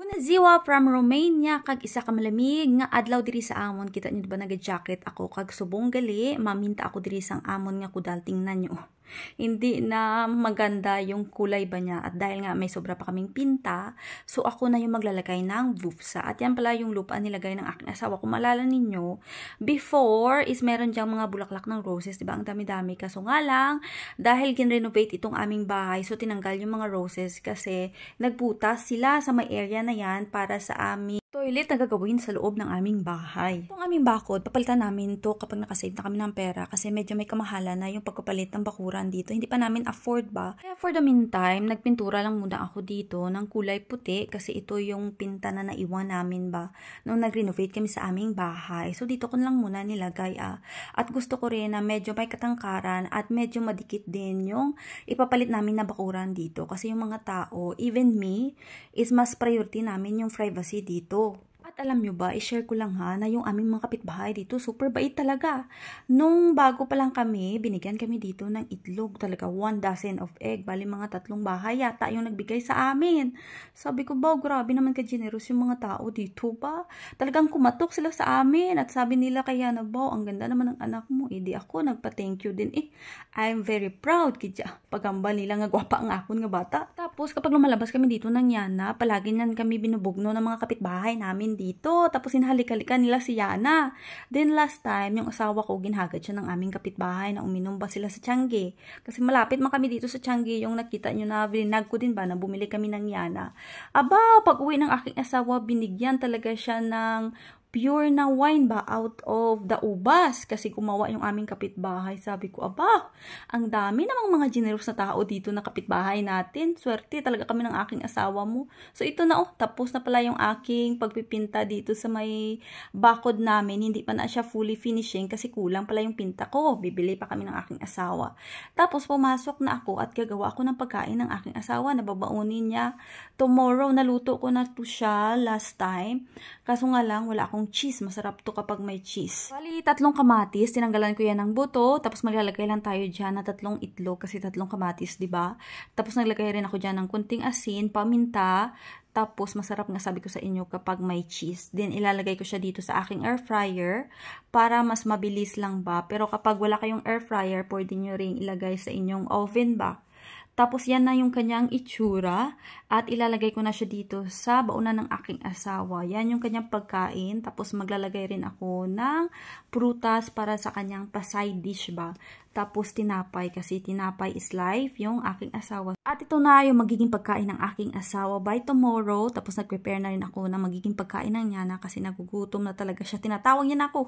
Bunaziwa from Romania kag isa ka malamig nga adlaw diri sa amon. Kita niyo ba naga-jacket ako kag subong gali maminta ako diri sang amon nga kudal. Tingnan niyo. Hindi na maganda yung kulay ba niya at dahil nga may sobra pa kaming pinta, so ako na yung maglalagay ng vupsa. At yan pala yung lupa nilagay ng aking asawa. Kung maalala ninyo, before is meron diyang mga bulaklak ng roses, diba? Ang dami-dami. Kaso nga lang, dahil ginrenovate itong aming bahay, so tinanggal yung mga roses kasi nagbutas sila sa may area na yan para sa aming toilet na gagawin sa loob ng aming bahay. Itong aming bakod, papalitan namin to kapag nakasave na kami ng pera kasi medyo may kamahalan na yung pagpapalit ng bakuran dito. Hindi pa namin afford ba? Kaya for the meantime, nagpintura lang muna ako dito ng kulay puti kasi ito yung pinta na naiwan namin ba nung nag-renovate kami sa aming bahay. So dito ko lang muna nilagay At gusto ko rin na medyo may katangkaran at medyo madikit din yung ipapalit namin na bakuran dito kasi yung mga tao, even me, is mas priority namin yung privacy dito. At alam nyo ba, i-share ko lang na yung aming mga kapitbahay dito, super bait talaga. Nung bago pa lang kami, binigyan kami dito ng itlog, talaga 1 dozen of egg, bali mga 3 bahay yata yung nagbigay sa amin. Sabi ko ba, grabe naman ka-generous yung mga tao dito ba? Talagang kumatok sila sa amin at sabi nila kaya na ba, ang ganda naman ng anak mo, di ako nagpa-thank you din I'm very proud kidya. Pagamba nila nga gwapa ang akon nga bata. Tapos kapag lumalabas kami dito ng Yana, palagi nan kami binubugno ng mga kapitbahay namin dito. Tapos hinahalik-halikan nila si Yana. Then last time, yung asawa ko, ginhagad siya ng aming kapitbahay na uminom ba sila sa Tiangge. Kasi malapit man kami dito sa Tiangge, yung nakita nyo na binag ko din ba na bumili kami ng Yana. Aba, pag uwi ng aking asawa, binigyan talaga siya ng pure na wine ba out of the ubas kasi gumawa yung aming kapitbahay. Sabi ko, aba, ang dami namang mga generous na tao dito na kapitbahay natin. Swerte talaga kami ng aking asawa mo. So ito na tapos na pala yung aking pagpipinta dito sa may bakod namin. Hindi pa na siya fully finishing kasi kulang pala yung pinta ko. Bibili pa kami ng aking asawa. Tapos pumasok na ako at gagawa ako ng pagkain ng aking asawa na babaunin niya. Tomorrow, naluto ko na to siya last time. Kaso nga lang, wala akong cheese. Masarap to kapag may cheese. Bali, 3 kamatis. Tinanggalan ko yan ng buto. Tapos maglalagay lang tayo dyan na 3 itlog kasi 3 kamatis, diba? Tapos naglagay rin ako dyan ng kunting asin, paminta. Tapos masarap nga sabi ko sa inyo kapag may cheese. Then ilalagay ko siya dito sa aking air fryer para mas mabilis lang ba. Pero kapag wala kayong air fryer, pwede nyo rin ilagay sa inyong oven ba. Tapos yan na yung kanyang itsura at ilalagay ko na siya dito sa baunan ng aking asawa. Yan yung kanyang pagkain. Tapos maglalagay rin ako ng prutas para sa kanyang pa-side dish ba. Tapos tinapay kasi tinapay is life yung aking asawa. At ito na yung magiging pagkain ng aking asawa by tomorrow. Tapos nag-prepare na rin ako ng magiging pagkain ng Yana kasi nagugutom na talaga siya. Tinatawag niya na ako.